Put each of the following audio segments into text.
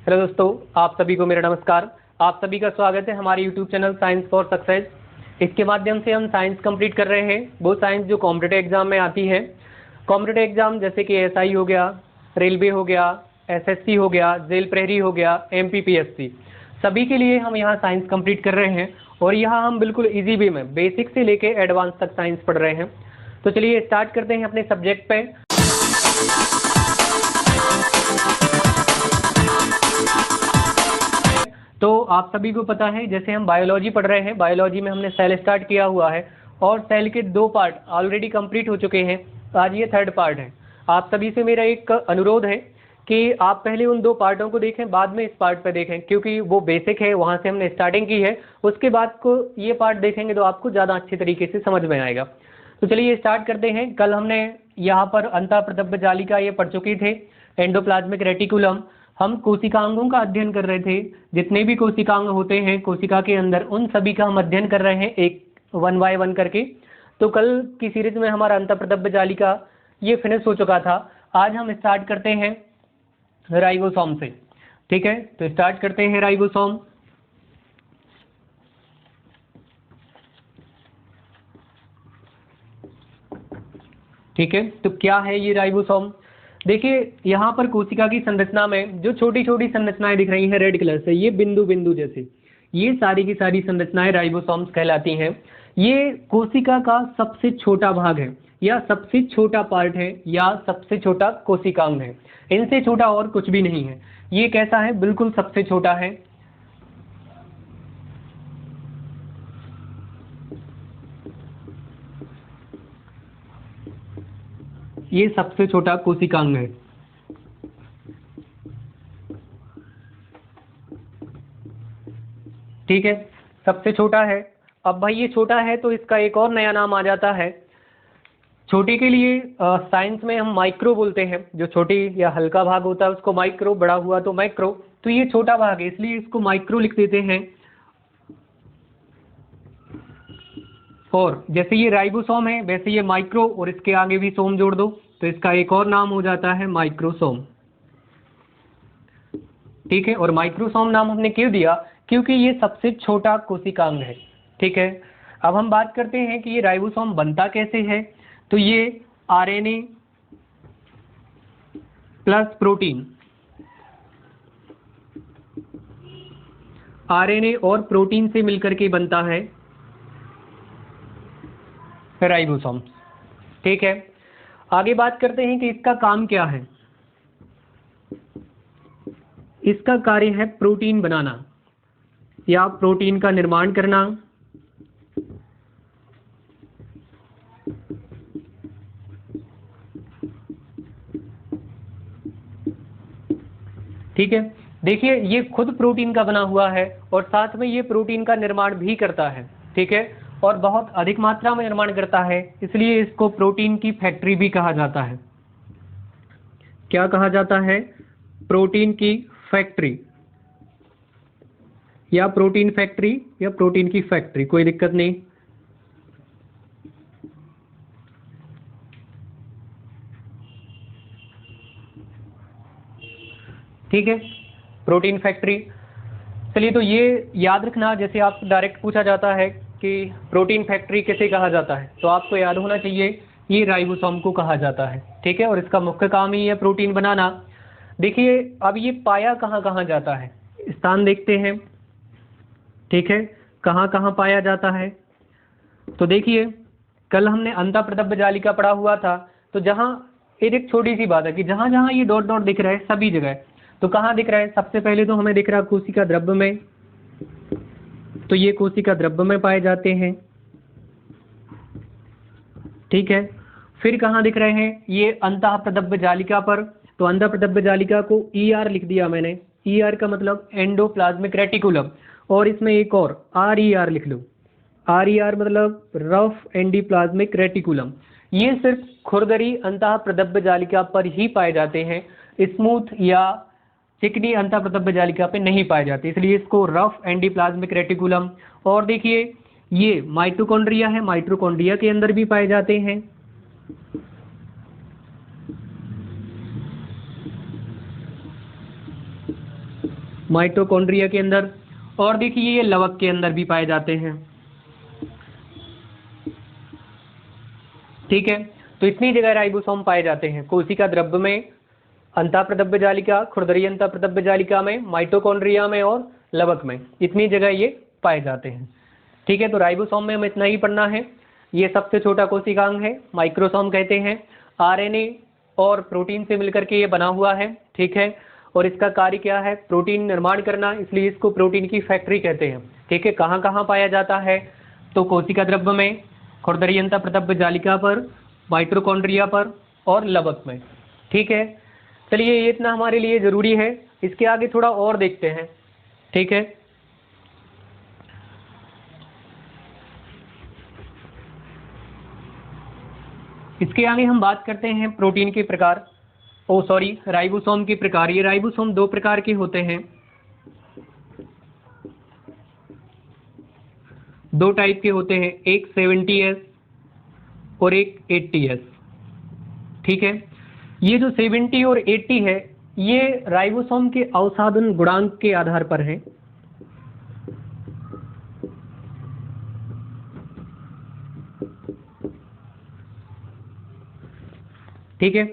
Hello दोस्तों, आप सभी को मेरा नमस्कार। आप सभी का स्वागत है हमारे YouTube channel science for success. इसके माध्यम से हम साइंस कंप्लीट कर रहे हैं, वो साइंस जो कॉम्पिटिटिव एग्जाम में आती है। कॉम्पिटिटिव एग्जाम जैसे कि एसआई हो गया, रेलवे हो गया, एसएससी हो गया, जेल प्रहरी हो गया, एमपीपीएससी, सभी के लिए हम यहाँ साइंस कंप्लीट कर रहे हैं। और यहाँ हम बिल्कुल ईजी वे में बेसिक से लेके एडवांस तक साइंस पढ़ रहे हैं। तो चलिए स्टार्ट करते हैं अपने सब्जेक्ट पे। तो आप सभी को पता है, जैसे हम बायोलॉजी पढ़ रहे हैं, बायोलॉजी में हमने सेल स्टार्ट किया हुआ है और सेल के 2 पार्ट ऑलरेडी कंप्लीट हो चुके हैं। आज ये 3rd पार्ट है। आप सभी से मेरा एक अनुरोध है कि आप पहले उन 2 पार्टों को देखें, बाद में इस पार्ट पर देखें, क्योंकि वो बेसिक है, वहाँ से हमने स्टार्टिंग की है। उसके बाद को ये पार्ट देखेंगे तो आपको ज़्यादा अच्छे तरीके से समझ में आएगा। तो चलिए स्टार्ट करते हैं। कल हमने यहाँ पर अंतःप्रदब्ध जालिका ये पढ़ चुके थे, एंडोप्लाज्मिक रेटिकुलम। हम कोशिकांगों का अध्ययन कर रहे थे, जितने भी कोशिकांग होते हैं कोशिका के अंदर, उन सभी का हम अध्ययन कर रहे हैं एक 1 बाय 1 करके। तो कल की सीरीज में हमारा अंतःप्रदब्ध जालिका ये फिनिश हो चुका था। आज हम स्टार्ट करते हैं राइबोसोम से। ठीक है, तो स्टार्ट करते हैं राइबोसोम। ठीक है, तो क्या है ये राइबोसोम? देखिए, यहाँ पर कोशिका की संरचना में जो छोटी छोटी संरचनाएं दिख रही हैं रेड कलर से, ये बिंदु बिंदु जैसे, ये सारी की सारी संरचनाएं राइबोसोम्स कहलाती हैं। ये कोशिका का सबसे छोटा भाग है, या सबसे छोटा पार्ट है, या सबसे छोटा कोशिकांग है। इनसे छोटा और कुछ भी नहीं है। ये कैसा है? बिल्कुल सबसे छोटा है। ये सबसे छोटा कोशिकांग है। ठीक है, सबसे छोटा है। अब भाई ये छोटा है तो इसका एक और नया नाम आ जाता है। छोटे के लिए साइंस में हम माइक्रो बोलते हैं। जो छोटी या हल्का भाग होता है उसको माइक्रो, बड़ा हुआ तो मैक्रो। तो ये छोटा भाग है, इसलिए इसको माइक्रो लिख देते हैं। और जैसे ये राइबोसोम है, वैसे ये माइक्रो, और इसके आगे भी सोम जोड़ दो तो इसका एक और नाम हो जाता है माइक्रोसोम। ठीक है, और माइक्रोसोम नाम हमने क्यों दिया? क्योंकि ये सबसे छोटा कोशिकांग है। ठीक है, अब हम बात करते हैं कि ये राइबोसोम बनता कैसे है। तो ये आरएनए प्लस प्रोटीन, आरएनए और प्रोटीन से मिलकर के बनता है राइबोसोम। ठीक है, आगे बात करते हैं कि इसका काम क्या है। इसका कार्य है प्रोटीन बनाना या प्रोटीन का निर्माण करना। ठीक है, देखिए ये खुद प्रोटीन का बना हुआ है और साथ में ये प्रोटीन का निर्माण भी करता है। ठीक है, और बहुत अधिक मात्रा में निर्माण करता है, इसलिए इसको प्रोटीन की फैक्ट्री भी कहा जाता है। क्या कहा जाता है? प्रोटीन की फैक्ट्री, या प्रोटीन फैक्ट्री, या प्रोटीन की फैक्ट्री, कोई दिक्कत नहीं। ठीक है, प्रोटीन फैक्ट्री। चलिए, तो ये याद रखना, जैसे आप डायरेक्ट पूछा जाता है कि प्रोटीन फैक्ट्री किसे कहा जाता है, तो आपको याद होना चाहिए ये राइबोसोम को कहा जाता है। ठीक है, और इसका मुख्य काम ही है प्रोटीन बनाना। देखिए, अब ये पाया कहाँ कहाँ जाता है, स्थान देखते हैं। ठीक है, कहाँ कहाँ पाया जाता है। तो देखिए, कल हमने अंतःप्रदब्ध जालिका पढ़ा हुआ था। तो जहाँ एक छोटी सी बात है कि जहाँ जहाँ ये डॉट डॉट दिख रहा है सभी जगह, तो कहाँ दिख रहा है? सबसे पहले तो हमें दिख रहा है कोशिका द्रव्य में, तो ये कोशिका द्रव्य में पाए जाते हैं। ठीक है, फिर कहाँ दिख रहे हैं? ये अंतःप्रदब्ध जालिका पर। तो अंतःप्रदब्ध जालिका को ER लिख दिया मैंने। ER का मतलब एंडोप्लाज्मिक रेटिकुलम, और इसमें एक और RER लिख लो। RER मतलब रफ एंडोप्लाज्मिक रेटिकुलम। ये सिर्फ खुरदरी अंतःप्रदब्ध जालिका पर ही पाए जाते हैं, स्मूथ या चिकनी अंतःप्रदब्ध जालिका पे नहीं पाए जाते, इसलिए इसको रफ एंडोप्लाज्मिक रेटिकुलम। और देखिए, ये माइटोकॉन्ड्रिया है, माइटोकॉन्ड्रिया के अंदर भी पाए जाते हैं। माइटोकॉन्ड्रिया के अंदर, और देखिए ये लवक के अंदर भी पाए जाते हैं। ठीक है, तो इतनी जगह राइबोसोम पाए जाते हैं, कोशिका द्रव्य में, अंतःप्रदब्य जालिका, खुरदरी अंतःप्रदब्य जालिका में, माइटोकॉन्ड्रिया में और लवक में, इतनी जगह ये पाए जाते हैं। ठीक है, तो राइबोसोम में हमें इतना ही पढ़ना है। ये सबसे छोटा कोशिकांग है, माइक्रोसोम कहते हैं। आरएनए और प्रोटीन से मिलकर के ये बना हुआ है। ठीक है, और इसका कार्य क्या है? प्रोटीन निर्माण करना, इसलिए इसको प्रोटीन की फैक्ट्री कहते हैं। ठीक है, कहाँ कहाँ पाया जाता है? तो कोशिका द्रव्य में, खुरदरी अंतःप्रदब्य जालिका पर, माइटोकॉन्ड्रिया पर और लवक में। ठीक है, चलिए ये इतना हमारे लिए ज़रूरी है। इसके आगे थोड़ा और देखते हैं। ठीक है, इसके आगे हम बात करते हैं प्रोटीन के प्रकार, राइबोसोम के प्रकार। ये राइबोसोम दो प्रकार के होते हैं, दो टाइप के होते हैं, एक 70S और एक 80S। ठीक है, ये जो 70 और 80 है, ये राइबोसोम के अवसादन गुणांक के आधार पर है। ठीक है,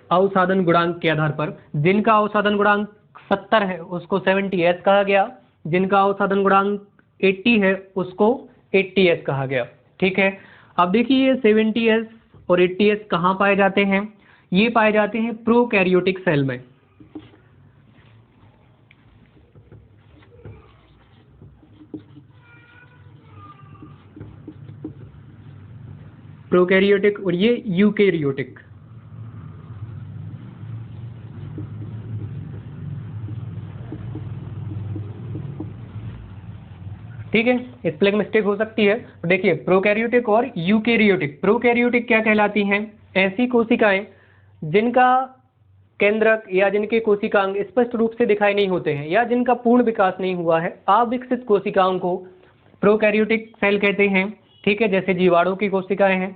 अवसादन गुणांक के आधार पर, जिनका अवसादन गुणांक 70 है उसको 70S कहा गया, जिनका अवसादन गुणांक 80 है उसको 80S कहा गया। ठीक है, अब देखिए ये 70S और 80S कहाँ पाए जाते हैं? ये पाए जाते हैं प्रोकैरियोटिक सेल में। प्रोकैरियोटिक और ये यूकैरियोटिक। ठीक है, स्पेलिंग मिस्टेक हो सकती है। तो देखिए प्रोकैरियोटिक और यूकैरियोटिक। प्रोकैरियोटिक क्या कहलाती हैं? ऐसी कोशिकाएं जिनका केंद्रक या जिनके कोशिकांग स्पष्ट रूप से दिखाई नहीं होते हैं या जिनका पूर्ण विकास नहीं हुआ है, अविकसित कोशिकाओं को प्रोकैरियोटिक सेल कहते हैं। ठीक है, जैसे जीवाणु की कोशिकाएं हैं।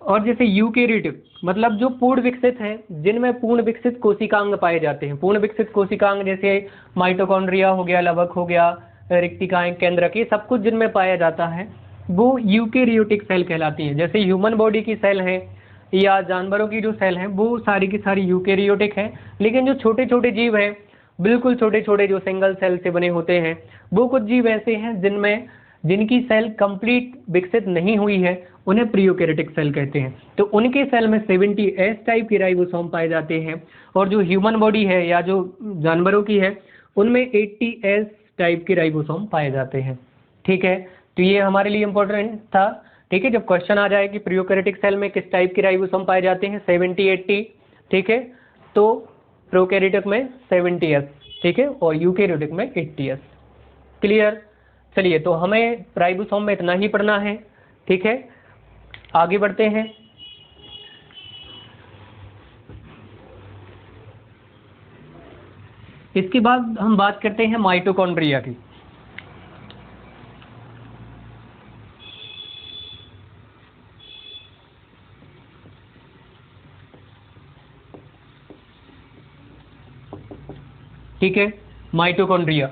और जैसे यूकैरियोटिक मतलब जो पूर्ण विकसित हैं, जिनमें पूर्ण विकसित कोशिकांग पाए जाते हैं। पूर्ण विकसित कोशिकांग जैसे माइटोकॉन्ड्रिया हो गया, लवक हो गया, रिक्तिकाएं, केंद्रक, ये सब कुछ जिनमें पाया जाता है वो यूकैरियोटिक सेल कहलाती हैं। जैसे ह्यूमन बॉडी की सेल है या जानवरों की जो सेल हैं वो सारी की सारी यूकैरियोटिक हैं। लेकिन जो छोटे छोटे जीव हैं, बिल्कुल छोटे छोटे जो सिंगल सेल से बने होते हैं, वो कुछ जीव ऐसे हैं जिनकी सेल कंप्लीट विकसित नहीं हुई है, उन्हें प्रीयूकैरियोटिक सेल कहते हैं। तो उनके सेल में 70S टाइप के राइबोसोम पाए जाते हैं, और जो ह्यूमन बॉडी है या जो जानवरों की है उनमें 80S टाइप के राइबोसोम पाए जाते हैं। ठीक है, तो ये हमारे लिए इम्पोर्टेंट था। ठीक है, जब क्वेश्चन आ जाए कि प्रीयूकैरियोटिक सेल में किस टाइप के राइबोसोम पाए जाते हैं, 70, 80। ठीक है, तो प्रोकैरियोटिक में 70S, ठीक है, और यूकैरियोटिक में 80S। क्लियर? चलिए, तो हमें राइबोसोम में इतना ही पढ़ना है। ठीक है, आगे बढ़ते हैं। इसके बाद हम बात करते हैं माइटोकॉन्ड्रिया की। ठीक है, माइटोकॉन्ड्रिया।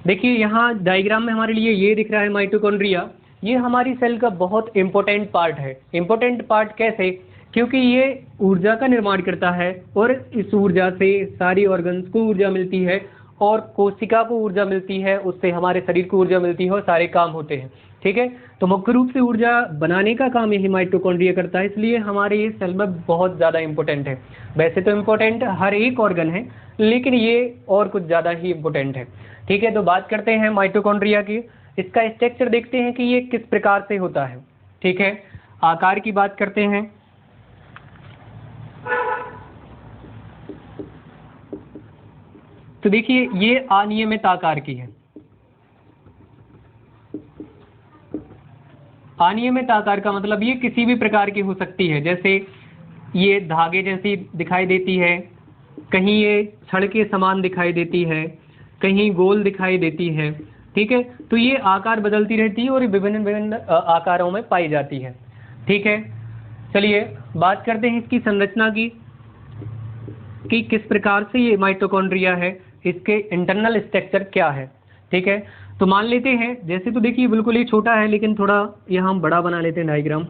देखिए यहाँ डायग्राम में हमारे लिए ये दिख रहा है माइटोकॉन्ड्रिया। ये हमारी सेल का बहुत इंपॉर्टेंट पार्ट है। इंपॉर्टेंट पार्ट कैसे? क्योंकि ये ऊर्जा का निर्माण करता है और इस ऊर्जा से सारी ऑर्गन्स को ऊर्जा मिलती है और कोशिका को ऊर्जा मिलती है, उससे हमारे शरीर को ऊर्जा मिलती है और सारे काम होते हैं। ठीक है, तो मुख्य रूप से ऊर्जा बनाने का काम यही माइटोकॉन्ड्रिया करता है, इसलिए हमारे ये सेल में बहुत ज़्यादा इंपॉर्टेंट है। वैसे तो इम्पोर्टेंट हर एक ऑर्गन है, लेकिन ये और कुछ ज़्यादा ही इम्पोर्टेंट है। ठीक है, तो बात करते हैं माइटोकॉन्ड्रिया की। इसका स्ट्रक्चर देखते हैं कि ये किस प्रकार से होता है। ठीक है, आकार की बात करते हैं। तो देखिए ये अनियमित आकार की है। अनियमित आकार का मतलब ये किसी भी प्रकार की हो सकती है, जैसे ये धागे जैसी दिखाई देती है, कहीं ये छड़ के समान दिखाई देती है, कहीं गोल दिखाई देती है। ठीक है, तो ये आकार बदलती रहती है और विभिन्न विभिन्न आकारों में पाई जाती है। ठीक है, चलिए बात करते हैं इसकी संरचना की कि किस प्रकार से ये माइटोकॉन्ड्रिया है। इसके इंटरनल स्ट्रक्चर क्या है। ठीक है, तो मान लेते हैं, जैसे तो देखिए बिल्कुल ही छोटा है, लेकिन थोड़ा यहाँ हम बड़ा बना लेते हैं डायग्राम।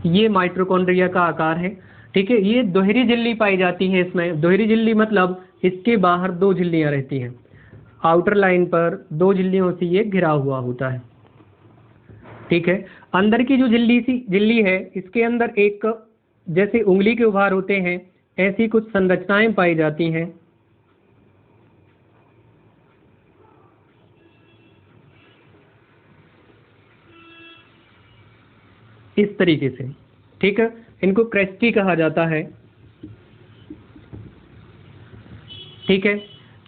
ये माइटोकॉन्ड्रिया का आकार है। ठीक है, ये दोहरी झिल्ली पाई जाती है इसमें। दोहरी झिल्ली मतलब इसके बाहर दो झिल्लियाँ रहती हैं, आउटर लाइन पर दो झिल्लियों से ये घिरा हुआ होता है। ठीक है, अंदर की जो झिल्ली है, इसके अंदर एक जैसे उंगली के उभार होते हैं, ऐसी कुछ संरचनाएं पाई जाती हैं। इस तरीके से। ठीक है, इनको क्रेस्टी कहा जाता है। ठीक है,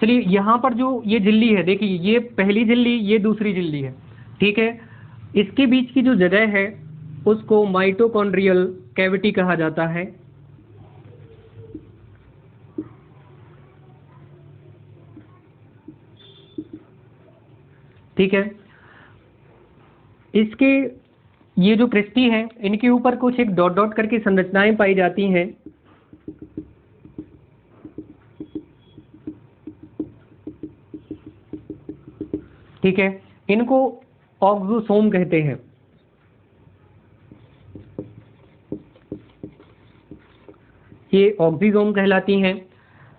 चलिए यहाँ पर जो ये झिल्ली है, देखिए ये पहली झिल्ली, ये दूसरी झिल्ली है। ठीक है, इसके बीच की जो जगह है उसको माइटोकॉन्ड्रियल कैविटी कहा जाता है। ठीक है, इसके ये जो क्रिस्टी हैं, इनके ऊपर कुछ एक डॉट डॉट करके संरचनाएं पाई जाती हैं। ठीक है, इनको ऑक्सोसोम कहते हैं। ये ऑक्सीसोम कहलाती हैं।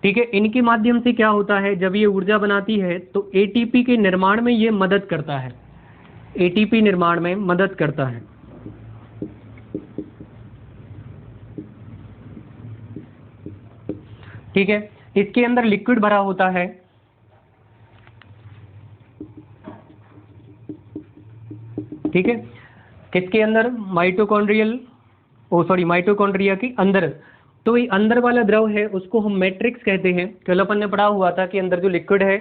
ठीक है, इनके माध्यम से क्या होता है, जब ये ऊर्जा बनाती है तो एटीपी के निर्माण में ये मदद करता है। एटीपी निर्माण में मदद करता है। ठीक है, इसके अंदर लिक्विड भरा होता है। ठीक है, किसके अंदर, माइटोकॉन्ड्रिया के अंदर। तो ये अंदर वाला द्रव है उसको हम मैट्रिक्स कहते हैं। कल अपन ने पढ़ा हुआ था कि अंदर जो लिक्विड है,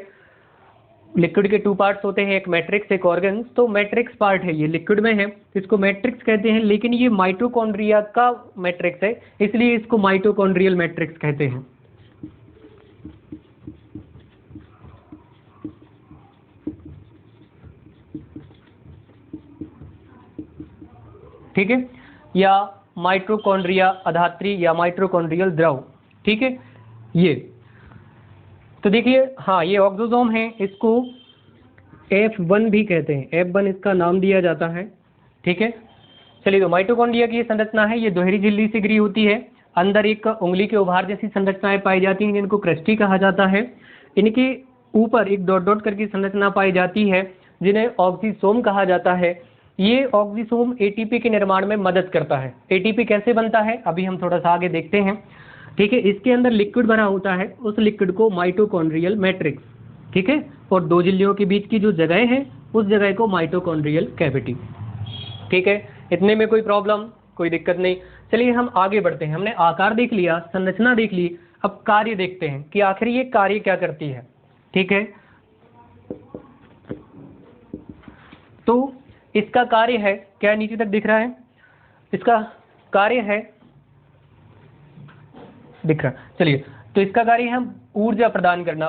लिक्विड के 2 पार्ट्स होते हैं, एक मैट्रिक्स एक ऑर्गन्स। तो मैट्रिक्स पार्ट है, ये लिक्विड में है, इसको मैट्रिक्स कहते हैं। लेकिन ये माइटोकॉन्ड्रिया का मैट्रिक्स है, इसलिए इसको माइटोकॉन्ड्रियल मैट्रिक्स कहते हैं। ठीक है, या माइटोकॉन्ड्रिया अधात्री या माइटोकॉन्ड्रियल द्रव। ठीक है, ये तो देखिए, हाँ ये ऑक्सोसोम है, इसको F1 भी कहते हैं, F1 इसका नाम दिया जाता है। ठीक है, चलिए, तो माइटोकॉन्ड्रिया की ये संरचना है, ये दोहरी झिल्ली से घिरी होती है। अंदर एक उंगली के उभार जैसी संरचनाएं पाई जाती हैं, जिनको क्रेस्टी कहा जाता है। इनके ऊपर एक डॉट डॉट करके संरचना पाई जाती है, जिन्हें ऑक्सीसोम कहा जाता है। ये ऑक्सीसोम एटीपी के निर्माण में मदद करता है। एटीपी कैसे बनता है, अभी हम थोड़ा सा आगे देखते हैं। ठीक है, इसके अंदर लिक्विड भरा होता है, उस लिक्विड को माइटोकॉन्ड्रियल मैट्रिक्स। ठीक है, और दो झिल्लियों के बीच की जो जगह है, उस जगह को माइटोकॉन्ड्रियल कैविटी। ठीक है, इतने में कोई प्रॉब्लम, कोई दिक्कत नहीं। चलिए हम आगे बढ़ते हैं। हमने आकार देख लिया, संरचना देख ली, अब कार्य देखते हैं कि आखिर ये कार्य क्या करती है। ठीक है, तो इसका कार्य है क्या, नीचे तक दिख रहा है, इसका कार्य है, दिख रहा। चलिए, तो इसका कार्य है ऊर्जा प्रदान करना,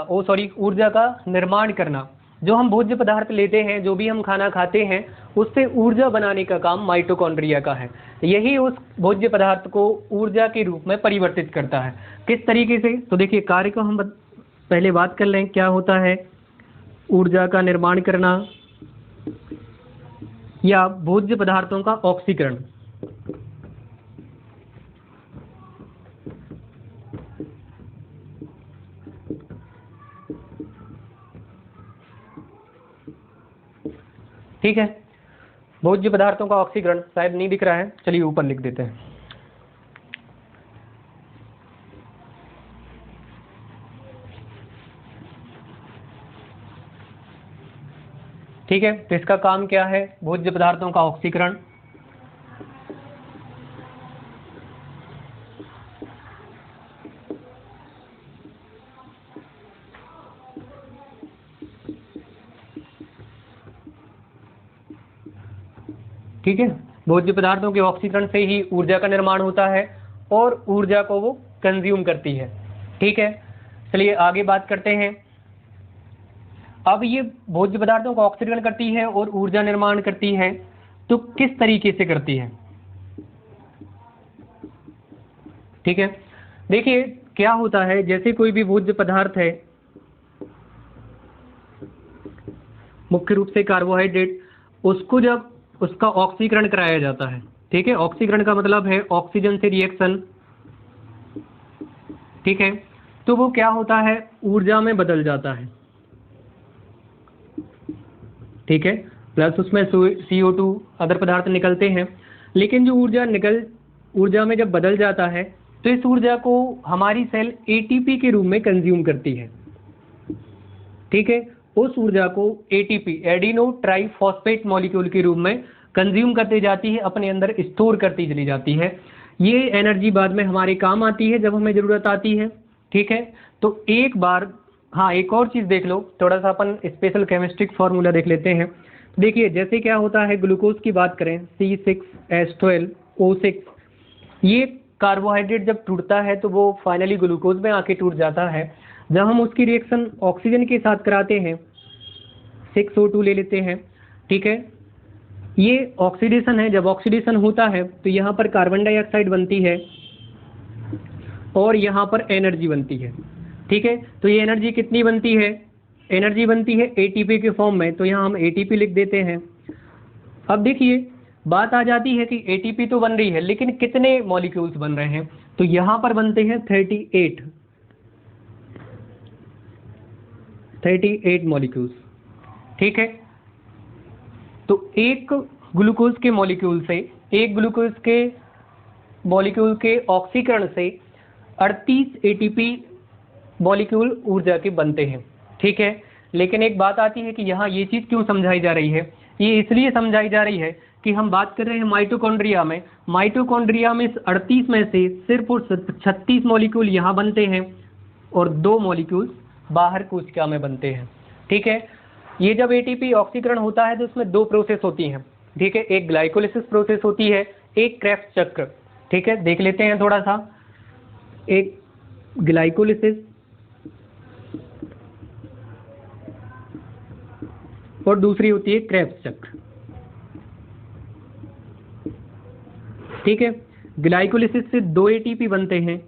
ऊर्जा का निर्माण करना। जो हम भोज्य पदार्थ लेते हैं, जो भी हम खाना खाते हैं, उससे ऊर्जा बनाने का काम माइटोकॉन्ड्रिया का है। यही उस भोज्य पदार्थ को ऊर्जा के रूप में परिवर्तित करता है। किस तरीके से, तो देखिए कार्य को हम पहले बात कर लें, क्या होता है ऊर्जा का निर्माण करना या भोज्य पदार्थों का ऑक्सीकरण। ठीक है, भोज्य पदार्थों का ऑक्सीकरण, शायद नहीं दिख रहा है, चलिए ऊपर लिख देते हैं। ठीक है, तो इसका काम क्या है, भोज्य पदार्थों का ऑक्सीकरण। ठीक है, भोज्य पदार्थों के ऑक्सीकरण से ही ऊर्जा का निर्माण होता है और ऊर्जा को वो कंज्यूम करती है। ठीक है, चलिए आगे बात करते हैं। अब ये भोज्य पदार्थों का ऑक्सीकरण करती है और ऊर्जा निर्माण करती है, तो किस तरीके से करती है। ठीक है, देखिए क्या होता है, जैसे कोई भी भोज्य पदार्थ है, मुख्य रूप से कार्बोहाइड्रेट, उसको जब उसका ऑक्सीकरण कराया जाता है, ठीक है, ऑक्सीकरण का मतलब है ऑक्सीजन से रिएक्शन, ठीक है, तो वो क्या होता है, ऊर्जा में बदल जाता है, ठीक है, प्लस उसमें CO2 अदर पदार्थ निकलते हैं। लेकिन जो ऊर्जा में जब बदल जाता है तो इस ऊर्जा को हमारी सेल ATP के रूप में कंज्यूम करती है, ठीक है, उस ऊर्जा को ATP एडिनो ट्राइफॉस्फेट मॉलिक्यूल के रूप में कंज्यूम करते जाती है, अपने अंदर स्टोर करती चली जाती है। ये एनर्जी बाद में हमारे काम आती है जब हमें ज़रूरत आती है, ठीक है। तो एक बार, हाँ एक और चीज़ देख लो, थोड़ा सा अपन स्पेशल केमिस्ट्रिक फार्मूला देख लेते हैं। देखिए जैसे क्या होता है, ग्लूकोज की बात करें C6H12O6, ये कार्बोहाइड्रेट जब टूटता है तो वो फाइनली ग्लूकोज में आके टूट जाता है। जब हम उसकी रिएक्शन ऑक्सीजन के साथ कराते हैं, 6O2 ले लेते हैं, ठीक है, ये ऑक्सीडेशन है। जब ऑक्सीडेशन होता है तो यहाँ पर कार्बन डाइऑक्साइड बनती है और यहाँ पर एनर्जी बनती है, ठीक है। तो ये एनर्जी कितनी बनती है, एनर्जी बनती है ATP के फॉर्म में, तो यहाँ हम ATP लिख देते हैं। अब देखिए बात आ जाती है कि ATP तो बन रही है लेकिन कितने मॉलिक्यूल्स बन रहे हैं, तो यहाँ पर बनते हैं 38 मॉलिक्यूल्स, ठीक है। तो एक ग्लूकोज के मॉलिक्यूल के ऑक्सीकरण से 38 ATP मॉलिक्यूल ऊर्जा के बनते हैं, ठीक है। लेकिन एक बात आती है कि यहाँ ये चीज़ क्यों समझाई जा रही है, ये इसलिए समझाई जा रही है कि हम बात कर रहे हैं माइटोकॉन्ड्रिया में इस 38 में से सिर्फ और सिर्फ 36 मॉलिक्यूल यहाँ बनते हैं और 2 मॉलिक्यूल बाहर कोशिका में बनते हैं, ठीक है। ये जब ATP ऑक्सीकरण होता है तो उसमें 2 प्रोसेस होती हैं, ठीक है, एक ग्लाइकोलिसिस प्रोसेस होती है, एक क्रेब्स चक्र, ठीक है। देख लेते हैं थोड़ा सा, एक ग्लाइकोलिसिस और दूसरी होती है क्रेब्स चक्र, ठीक है। ग्लाइकोलिसिस से 2 ATP बनते हैं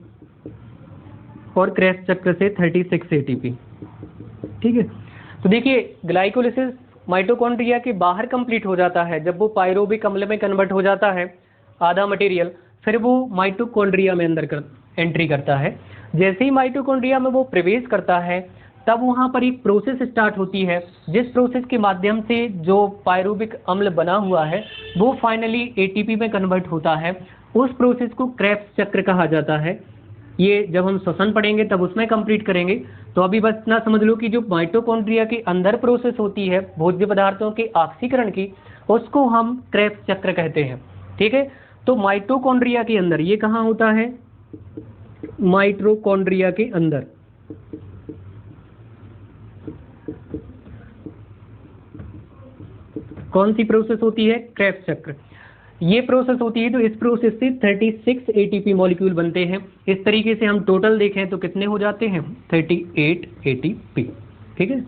और क्रेब्स चक्र से 36 ATP, ठीक है। तो देखिए ग्लाइकोलिसिस माइटोकॉन्ड्रिया के बाहर कंप्लीट हो जाता है, जब वो पायरोबिक अम्ल में कन्वर्ट हो जाता है आधा मटेरियल, फिर वो माइटोकॉन्ड्रिया में अंदर एंट्री करता है। जैसे ही माइटोकॉन्ड्रिया में वो प्रवेश करता है तब वहाँ पर एक प्रोसेस स्टार्ट होती है, जिस प्रोसेस के माध्यम से जो पायरोबिक अम्ल बना हुआ है वो फाइनली ATP में कन्वर्ट होता है। उस प्रोसेस को क्रेब्स चक्र कहा जाता है। ये जब हम श्वसन पढ़ेंगे तब उसमें कंप्लीट करेंगे। तो अभी बस इतना समझ लो कि जो माइटोकॉन्ड्रिया के अंदर प्रोसेस होती है भोज्य पदार्थों के ऑक्सीकरण की, उसको हम क्रेब्स चक्र कहते हैं, ठीक है। तो माइटोकॉन्ड्रिया के अंदर, ये कहाँ होता है, माइटोकॉन्ड्रिया के अंदर, कौन सी प्रोसेस होती है, क्रेब्स चक्र। ये प्रोसेस होती है तो इस प्रोसेस से 36 ATP मॉलिक्यूल बनते हैं। इस तरीके से हम टोटल देखें तो कितने हो जाते हैं, 38 ATP, ठीक है।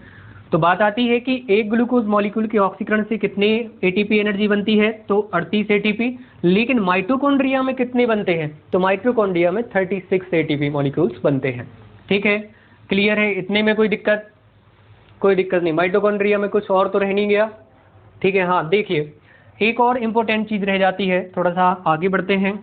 तो बात आती है कि एक ग्लूकोज मॉलिक्यूल के ऑक्सीकरण से कितने ATP एनर्जी बनती है, तो 38 ATP। लेकिन माइटोकॉन्ड्रिया में कितने बनते हैं, तो माइटोकॉन्ड्रिया में 36 ATP मॉलिक्यूल्स बनते हैं, ठीक है। क्लियर है, इतने में कोई दिक्कत नहीं, माइटोकॉन्ड्रिया में कुछ और तो रह नहीं गया, ठीक है। हाँ देखिए एक और इम्पोर्टेंट चीज़ रह जाती है, थोड़ा सा आगे बढ़ते हैं।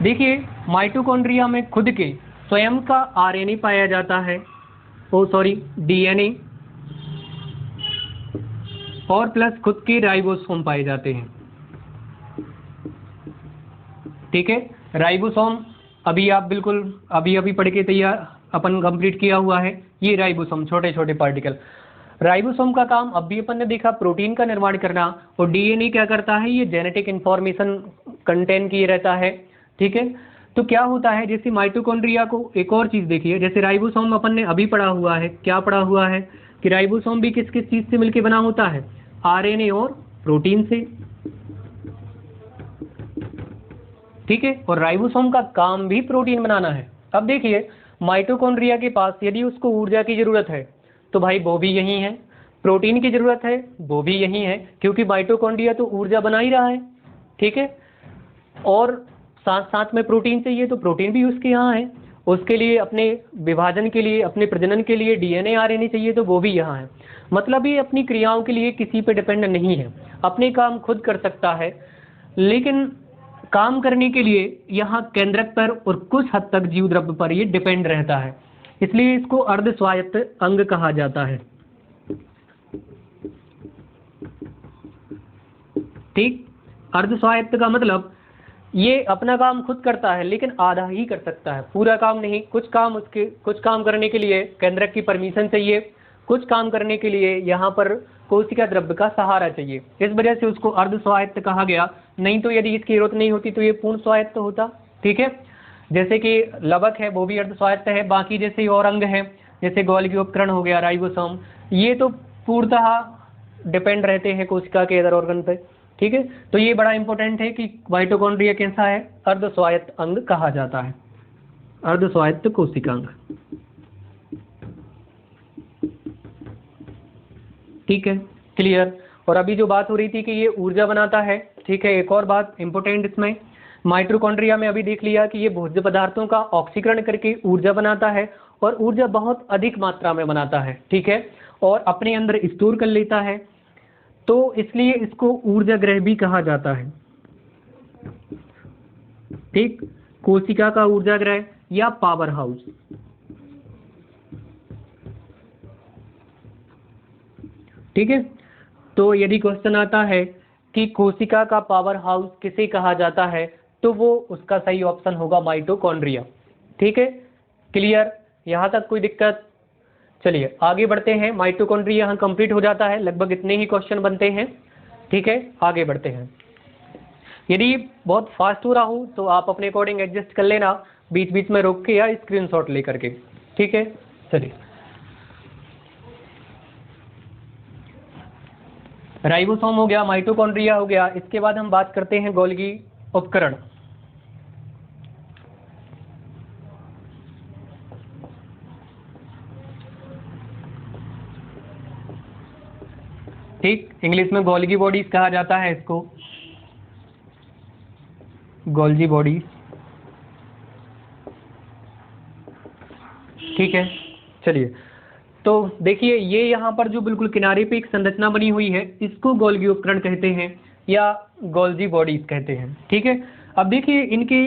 देखिए माइटोकॉन्ड्रिया में खुद के स्वयं का RNA पाया जाता है, DNA, और प्लस खुद के राइबोसोम पाए जाते हैं, ठीक है। राइबोसोम अभी आप बिल्कुल अभी पढ़ के तैयार अपन कंप्लीट किया हुआ है। ये राइबोसोम छोटे छोटे पार्टिकल, राइबोसोम का काम अभी अपन ने देखा प्रोटीन का निर्माण करना, और DNA क्या करता है, ये जेनेटिक इंफॉर्मेशन कंटेन किए रहता है, ठीक है। तो क्या होता है, जैसे माइटोकॉन्ड्रिया को एक और चीज़ देखिए, जैसे राइबोसोम अपन ने अभी पढ़ा हुआ है, क्या पढ़ा हुआ है कि राइबोसोम भी किस किस चीज़ से मिलकर बना होता है, RNA और प्रोटीन से, ठीक है। और राइबोसोम का काम भी प्रोटीन बनाना है। अब देखिए माइटोकॉन्ड्रिया के पास यदि उसको ऊर्जा की ज़रूरत है तो भाई वो भी यही है, प्रोटीन की ज़रूरत है वो भी यही है, क्योंकि माइटोकॉन्ड्रिया तो ऊर्जा बना ही रहा है, ठीक है। और साथ साथ में प्रोटीन चाहिए तो प्रोटीन भी उसके यहाँ है, उसके लिए अपने विभाजन के लिए, अपने प्रजनन के लिए डीएनए आरएनए चाहिए तो वो भी यहाँ है। मतलब ये अपनी क्रियाओं के लिए किसी पे डिपेंड नहीं है, अपने काम खुद कर सकता है, लेकिन काम करने के लिए यहाँ केंद्रक पर और कुछ हद तक जीव द्रव्य पर ये डिपेंड रहता है, इसलिए इसको अर्ध स्वायत्त अंग कहा जाता है। ठीक, अर्ध स्वायत्त का मतलब ये अपना काम खुद करता है लेकिन आधा ही कर सकता है, पूरा काम नहीं। कुछ काम करने के लिए केंद्रक की परमिशन चाहिए, कुछ काम करने के लिए यहाँ पर कोशिका द्रव्य का सहारा चाहिए, इस वजह से उसको अर्ध स्वायत्त कहा गया। नहीं तो यदि इसकी जरूरत नहीं होती तो ये पूर्ण स्वायत्त होता। ठीक है, जैसे कि लवक है वो भी अर्ध स्वायत्त है, बाकी जैसे और अंग है जैसे गोल्गी उपकरण हो गया, राइबोसोम, ये तो पूर्णतः डिपेंड रहते हैं कोशिका के अदर ऑर्गन पे। ठीक है, तो ये बड़ा इंपॉर्टेंट है कि माइटोकॉन्ड्रिया कैसा है, अर्ध स्वायत्त अंग कहा जाता है, अर्ध स्वायत्त कोशिकांग। ठीक है, क्लियर। और अभी जो बात हो रही थी कि ये ऊर्जा बनाता है, ठीक है, एक और बात इंपॉर्टेंट इसमें, माइटोकॉन्ड्रिया में अभी देख लिया कि ये भोज्य पदार्थों का ऑक्सीकरण करके ऊर्जा बनाता है और ऊर्जा बहुत अधिक मात्रा में बनाता है। ठीक है, और अपने अंदर स्टोर कर लेता है, तो इसलिए इसको ऊर्जा गृह भी कहा जाता है। ठीक, कोशिका का ऊर्जा गृह या पावर हाउस। ठीक है, तो यदि क्वेश्चन आता है कि कोशिका का पावर हाउस किसे कहा जाता है, तो वो उसका सही ऑप्शन होगा माइटोकॉन्ड्रिया। ठीक है, क्लियर, यहाँ तक कोई दिक्कत? चलिए आगे बढ़ते हैं। माइटोकॉन्ड्रिया यहाँ कंप्लीट हो जाता है, लगभग इतने ही क्वेश्चन बनते हैं। ठीक है, आगे बढ़ते हैं। यदि बहुत फास्ट हो रहा हूँ तो आप अपने अकॉर्डिंग एडजस्ट कर लेना, बीच बीच में रोक के या स्क्रीनशॉट लेकर के। ठीक है, चलिए, राइबोसोम हो गया, माइटोकॉन्ड्रिया हो गया, इसके बाद हम बात करते हैं गोल्गी उपकरण। ठीक, इंग्लिश में गोल्गी बॉडीज कहा जाता है इसको, गोल्गी बॉडीज। ठीक है, चलिए, तो देखिए ये यहाँ पर जो बिल्कुल किनारे पे एक संरचना बनी हुई है, इसको गोल्गी उपकरण कहते हैं या गोल्गी बॉडीज कहते हैं। ठीक है, अब देखिए इनके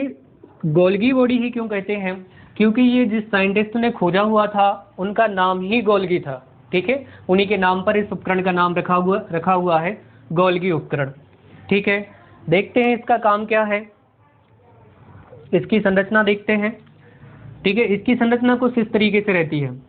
गोल्गी बॉडी ही क्यों कहते हैं, क्योंकि ये जिस साइंटिस्ट ने खोजा हुआ था उनका नाम ही गोल्गी था। ठीक है, उन्हीं के नाम पर इस उपकरण का नाम रखा हुआ है गोल्गी उपकरण। ठीक है, देखते हैं इसका काम क्या है, इसकी संरचना देखते हैं। ठीक है, इसकी संरचना कुछ इस तरीके से रहती है।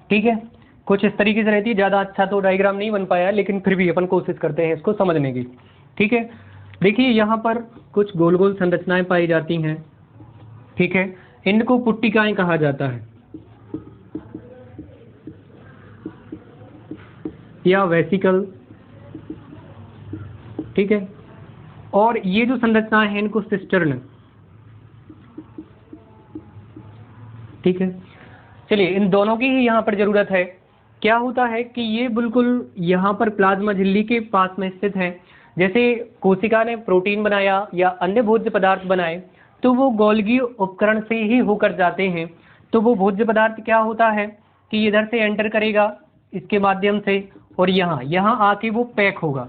ठीक है, कुछ इस तरीके से रहती है। ज़्यादा अच्छा तो डायग्राम नहीं बन पाया, लेकिन फिर भी अपन कोशिश करते हैं इसको समझने की। ठीक है, देखिए यहाँ पर कुछ गोल गोल संरचनाएं पाई जाती हैं। ठीक है, इनको पुट्टिकाएं कहा जाता है या वेसिकल। ठीक है, और ये जो संरचनाएं हैं इनको सिस्टर्न। ठीक है, चलिए इन दोनों की ही यहाँ पर जरूरत है। क्या होता है कि ये बिल्कुल यहाँ पर प्लाज्मा झिल्ली के पास में स्थित है। जैसे कोशिका ने प्रोटीन बनाया या अन्य भोज्य पदार्थ बनाए तो वो गोल्गी उपकरण से ही होकर जाते हैं। तो वो भोज्य पदार्थ क्या होता है कि इधर से एंटर करेगा इसके माध्यम से और यहाँ आके वो पैक होगा।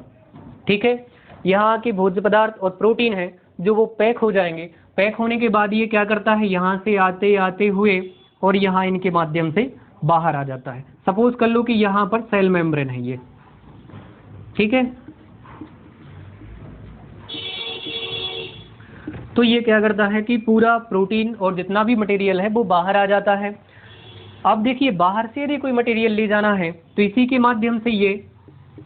ठीक है, यहाँ आके भोज्य पदार्थ और प्रोटीन है जो वो पैक हो जाएंगे पैक होने के बाद ये क्या करता है, यहाँ से आते आते हुए और यहाँ इनके माध्यम से बाहर आ जाता है। सपोज कर लो कि यहाँ पर सेल मेम्ब्रेन है ये, ठीक है। तो ये क्या करता है कि पूरा प्रोटीन और जितना भी मटेरियल है वो बाहर आ जाता है। अब देखिए बाहर से यदि कोई मटेरियल ले जाना है तो इसी के माध्यम से ये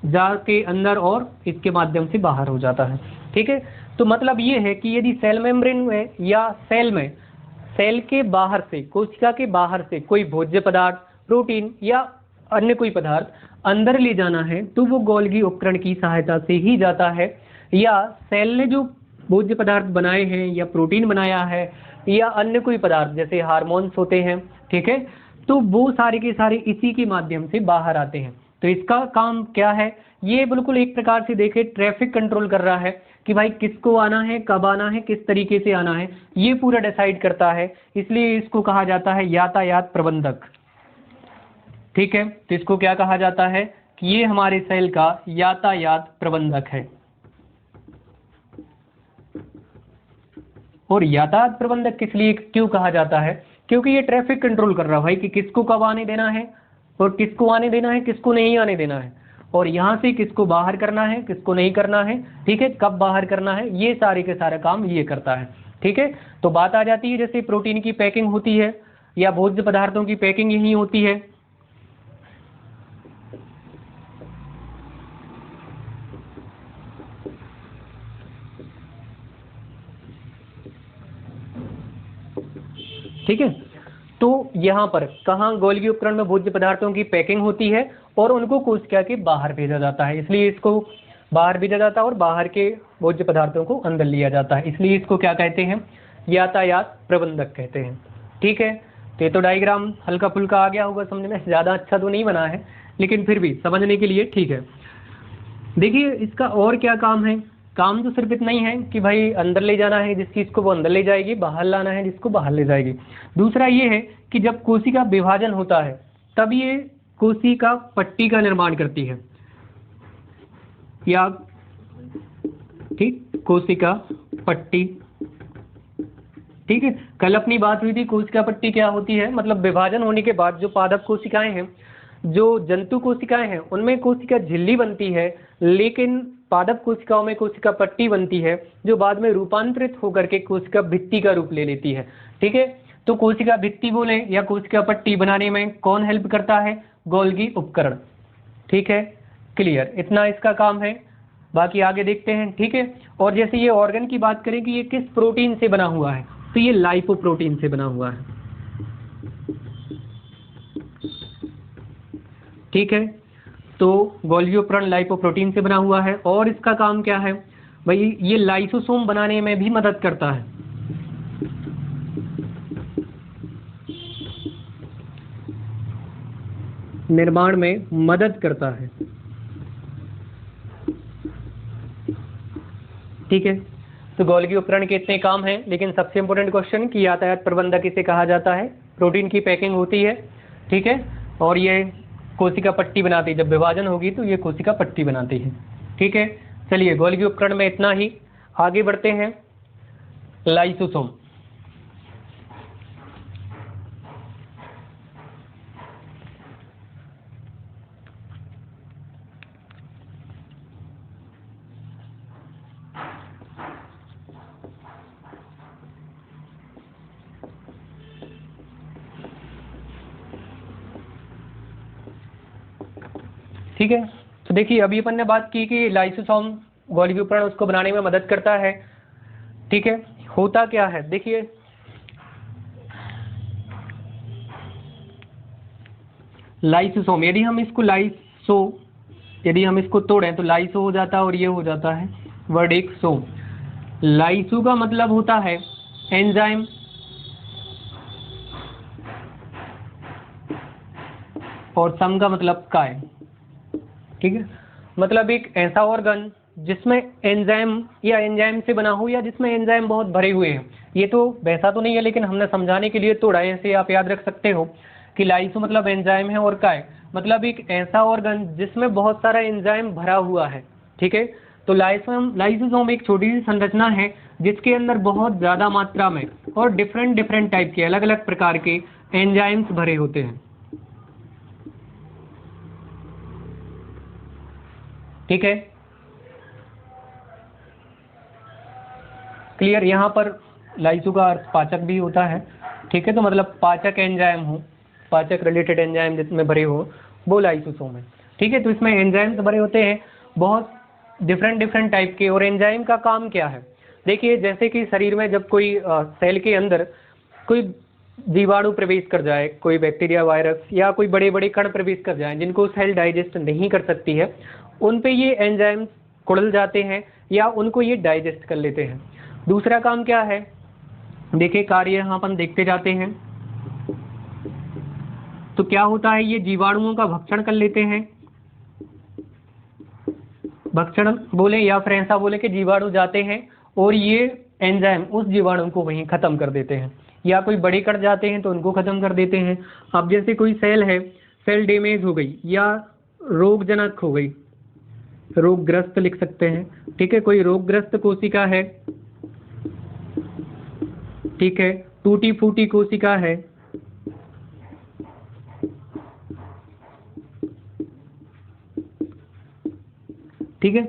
जाके अंदर और इसके माध्यम से बाहर हो जाता है, ठीक है। तो मतलब ये है कि यदि सेल मेम्ब्रेन में या सेल में, सेल के बाहर से, कोशिका के बाहर से कोई भोज्य पदार्थ, प्रोटीन या अन्य कोई पदार्थ अंदर ले जाना है तो वो गोल्गी उपकरण की सहायता से ही जाता है, या सेल ने जो भोज्य पदार्थ बनाए हैं या प्रोटीन बनाया है या अन्य कोई पदार्थ जैसे हार्मोन्स होते हैं, ठीक है, तो वो सारे के सारे इसी के माध्यम से बाहर आते हैं। तो इसका काम क्या है, ये बिल्कुल एक प्रकार से देखे ट्रैफिक कंट्रोल कर रहा है कि भाई किसको आना है, कब आना है, किस तरीके से आना है, ये पूरा डिसाइड करता है। इसलिए इसको कहा जाता है यातायात प्रबंधक, ठीक है। तो इसको क्या कहा जाता है कि ये हमारे सेल का यातायात प्रबंधक है। और यातायात प्रबंधक किस लिए क्यों कहा जाता है, क्योंकि ये ट्रैफिक कंट्रोल कर रहा है भाई कि किसको कब आने देना है और किसको आने देना है, किसको नहीं आने देना है, और यहाँ से किसको बाहर करना है, किसको नहीं करना है, ठीक है, कब बाहर करना है, ये सारे के सारा काम ये करता है, ठीक है। तो बात आ जाती है जैसे प्रोटीन की पैकिंग होती है या भोज्य पदार्थों की पैकिंग यही होती है। ठीक है, तो यहाँ पर कहाँ गोल्गी उपकरण में भोज्य पदार्थों की पैकिंग होती है और उनको कोशिका के बाहर भेजा जाता है, इसलिए इसको बाहर भेजा जाता है और बाहर के भोज्य पदार्थों को अंदर लिया जाता है, इसलिए इसको क्या कहते हैं, यातायात प्रबंधक कहते हैं, ठीक है। तो ये तो डायग्राम हल्का फुल्का आ गया होगा समझ में, ज़्यादा अच्छा तो नहीं बना है लेकिन फिर भी समझने के लिए ठीक है। देखिए इसका और क्या काम है, काम तो सिर्फ इतना ही है कि भाई अंदर ले जाना है जिस चीज़ को वो अंदर ले जाएगी, बाहर लाना है जिसको बाहर ले जाएगी। दूसरा ये है कि जब कोशिका विभाजन होता है तब ये कोशिका पट्टी का निर्माण करती है, या ठीक, कोशिका पट्टी, ठीक है। कल अपनी बात हुई थी कोशिका पट्टी क्या होती है, मतलब विभाजन होने के बाद जो पादप कोशिकाएं हैं, जो जंतु कोशिकाएं हैं, उनमें कोशिका झिल्ली बनती है, लेकिन पादप कोशिकाओं में कोशिका पट्टी बनती है जो बाद में रूपांतरित होकर के कोशिका भित्ति का रूप ले लेती है, ठीक है। तो कोशिका भित्ति बोले या कोशिका पट्टी बनाने में कौन हेल्प करता है, गोल्गी उपकरण, ठीक है, क्लियर, इतना इसका काम है। बाकी आगे देखते हैं, ठीक है। और जैसे ये ऑर्गन की बात करें कि ये किस प्रोटीन से बना हुआ है, तो ये लाइपोप्रोटीन से बना हुआ है, ठीक है। तो गोल्गी उपकरण लाइपोप्रोटीन से बना हुआ है और इसका काम क्या है भाई, ये लाइसोसोम बनाने में भी मदद करता है, निर्माण में मदद करता है, ठीक है। तो गोल्गी उपकरण के इतने काम हैं, लेकिन सबसे इंपॉर्टेंट क्वेश्चन कि यातायात प्रबंधक इसे कहा जाता है, प्रोटीन की पैकिंग होती है, ठीक है, और ये कोशिका पट्टी बनाती है, जब विभाजन होगी तो ये कोशिका पट्टी बनाती है, ठीक है। चलिए गोल्गी उपकरण में इतना ही, आगे बढ़ते हैं लाइसोसोम। ठीक है, तो देखिए अभी अपन ने बात की कि लाइसोसोम गोल्गी उपकरण उसको बनाने में मदद करता है, ठीक है। होता क्या है, देखिए लाइसोसोम, यदि हम इसको तोड़ें तो लाइसो हो जाता है और ये हो जाता है वर्ड एक सो। लाइसो का मतलब होता है एंजाइम, और सम का मतलब काय, ठीक है। मतलब एक ऐसा ऑर्गन जिसमें एंजाइम या एंजाइम से बना हो या जिसमें एंजाइम बहुत भरे हुए हैं, ये तो वैसा तो नहीं है लेकिन हमने समझाने के लिए तोड़ा है, ऐसे आप याद रख सकते हो कि लाइसो मतलब एंजाइम है और काय मतलब एक ऐसा ऑर्गन जिसमें बहुत सारा एंजाइम भरा हुआ है, ठीक है। तो लाइसोसोम एक छोटी सी संरचना है जिसके अंदर बहुत ज़्यादा मात्रा में और डिफरेंट टाइप के अलग अलग प्रकार के एंजाइम्स भरे होते हैं। ठीक है, क्लियर। यहाँ पर लाइसो का अर्थ पाचक भी होता है। ठीक है, तो मतलब पाचक एंजाइम हो, पाचक रिलेटेड एंजाइम जिसमें भरे हो वो लाइसोसोम है। ठीक है, तो इसमें एंजाइम्स भरे होते हैं बहुत डिफरेंट टाइप के। और एंजाइम का काम क्या है, देखिए जैसे कि शरीर में जब कोई सेल के अंदर कोई जीवाणु प्रवेश कर जाए, कोई बैक्टीरिया, वायरस या कोई बड़े बड़े कण प्रवेश कर जाए जिनको सेल डाइजेस्ट नहीं कर सकती है, उन पे ये एंजाइम्स कुड़ल जाते हैं या उनको ये डाइजेस्ट कर लेते हैं। दूसरा काम क्या है, देखिए कार्य यहाँ अपन देखते जाते हैं। तो क्या होता है, ये जीवाणुओं का भक्षण कर लेते हैं, भक्षण बोले या फिर ऐसा बोले कि जीवाणु जाते हैं और ये एंजाइम उस जीवाणु को वहीं खत्म कर देते हैं, या कोई बड़े कण जाते हैं तो उनको खत्म कर देते हैं। अब जैसे कोई सेल है, सेल डैमेज हो गई या रोगजनक हो गई, रोगग्रस्त लिख सकते हैं। ठीक है, कोई रोगग्रस्त कोशिका है, ठीक है, टूटी फूटी कोशिका है, ठीक है,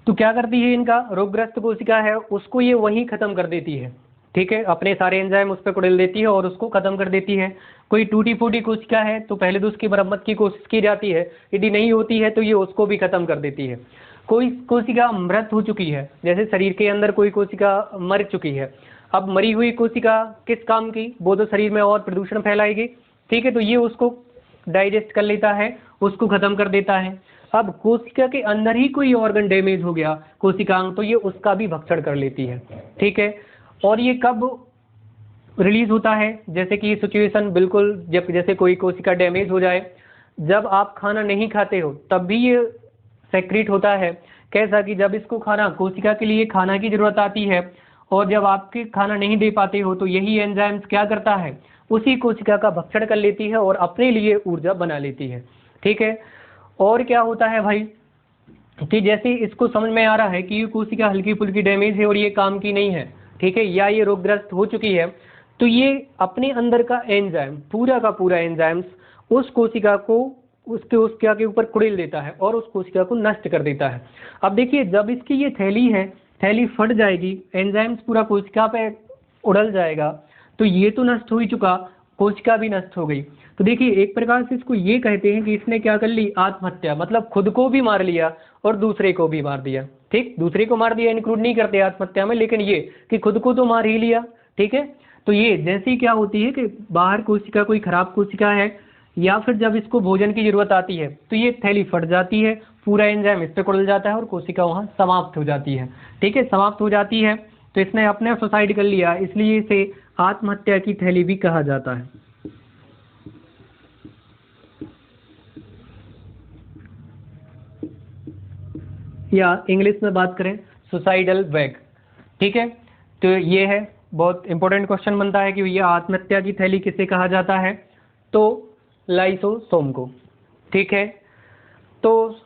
तो क्या करती है, इनका रोगग्रस्त कोशिका है उसको ये वहीं खत्म कर देती है। ठीक है, अपने सारे एंजाइम उस पर कुड़ल देती है और उसको खत्म कर देती है। कोई टूटी फूटी कोशिका है तो पहले तो उसकी मरम्मत की कोशिश की जाती है, यदि नहीं होती है तो ये उसको भी खत्म कर देती है। कोई कोशिका मृत हो चुकी है, जैसे शरीर के अंदर कोई कोशिका मर चुकी है, अब मरी हुई कोशिका किस काम की, वो तो शरीर में और प्रदूषण फैलाएगी। ठीक है, तो ये उसको डाइजेस्ट कर लेता है, उसको खत्म कर देता है। अब कोशिका के अंदर ही कोई ऑर्गन डैमेज हो गया कोशिकांग, तो ये उसका भी भक्षण कर लेती है। ठीक है, और ये कब रिलीज होता है, जैसे कि सिचुएशन बिल्कुल जब जैसे कोई कोशिका डैमेज हो जाए, जब आप खाना नहीं खाते हो तब भी ये सेक्रेट होता है। कैसा कि जब इसको खाना, कोशिका के लिए खाना की जरूरत आती है और जब आपके खाना नहीं दे पाते हो तो यही एंजाइम्स क्या करता है, उसी कोशिका का भक्षण कर लेती है और अपने लिए ऊर्जा बना लेती है। ठीक है, और क्या होता है भाई कि जैसे इसको समझ में आ रहा है कि ये कोशिका हल्की फुल्की डैमेज है और ये काम की नहीं है, ठीक है, या ये रोगग्रस्त हो चुकी है, तो ये अपने अंदर का एंजाइम पूरा का पूरा एंजाइम्स उस कोशिका को उसके कोशिका के ऊपर कुड़ेल देता है और उस कोशिका को नष्ट कर देता है। अब देखिए जब इसकी ये थैली है, थैली फट जाएगी, एंजाइम्स पूरा कोशिका पे उड़ल जाएगा, तो ये तो नष्ट हो ही चुका, कोशिका भी नष्ट हो गई। तो देखिए एक प्रकार से इसको ये कहते हैं कि इसने क्या कर ली, आत्महत्या, मतलब खुद को भी मार लिया और दूसरे को भी मार दिया। ठीक, दूसरे को मार दिया इंक्लूड नहीं करते आत्महत्या में, लेकिन ये कि खुद को तो मार ही लिया। ठीक है, तो ये जैसे ही क्या होती है कि बाहर कोशिका कोई खराब कोशिका है या फिर जब इसको भोजन की जरूरत आती है तो ये थैली फट जाती है, पूरा एंजाइम इस पे कुड़ल जाता है और कोशिका वहाँ समाप्त हो जाती है। ठीक है, समाप्त हो जाती है तो इसने अपने सुसाइड कर लिया, इसलिए इसे आत्महत्या की थैली भी कहा जाता है। या इंग्लिश में बात करें सुसाइडल बैग। ठीक है, तो ये है बहुत इंपॉर्टेंट क्वेश्चन बनता है कि भैया आत्महत्या की थैली किसे कहा जाता है, तो लाइसोसोम को। ठीक है, तो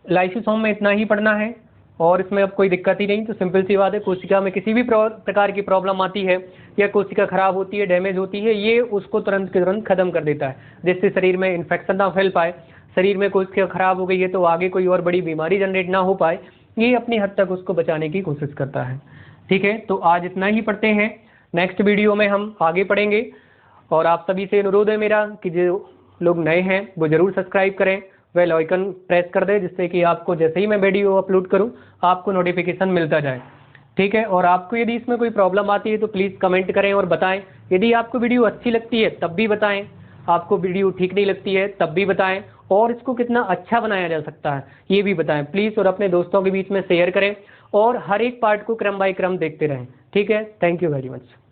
लाइसोसोम में इतना ही पढ़ना है और इसमें अब कोई दिक्कत ही नहीं। तो सिंपल सी बात है, कोशिका में किसी भी प्रकार की प्रॉब्लम आती है या कोशिका खराब होती है, डैमेज होती है, ये उसको तुरंत के तुरंत खत्म कर देता है, जिससे शरीर में इन्फेक्शन ना फैल पाए। शरीर में कोशिका खराब हो गई है तो आगे कोई और बड़ी बीमारी जनरेट ना हो पाए, ये अपनी हद तक उसको बचाने की कोशिश करता है। ठीक है, तो आज इतना ही पढ़ते हैं, नेक्स्ट वीडियो में हम आगे पढ़ेंगे। और आप सभी से अनुरोध है मेरा कि जो लोग नए हैं वो ज़रूर सब्सक्राइब करें, बेल आइकन प्रेस कर दें, जिससे कि आपको जैसे ही मैं वीडियो अपलोड करूं आपको नोटिफिकेशन मिलता जाए। ठीक है, और आपको यदि इसमें कोई प्रॉब्लम आती है तो प्लीज़ कमेंट करें और बताएं। यदि आपको वीडियो अच्छी लगती है तब भी बताएं, आपको वीडियो ठीक नहीं लगती है तब भी बताएं, और इसको कितना अच्छा बनाया जा सकता है ये भी बताएं प्लीज़। और अपने दोस्तों के बीच में शेयर करें और हर एक पार्ट को क्रम बाय क्रम देखते रहें। ठीक है, थैंक यू वेरी मच।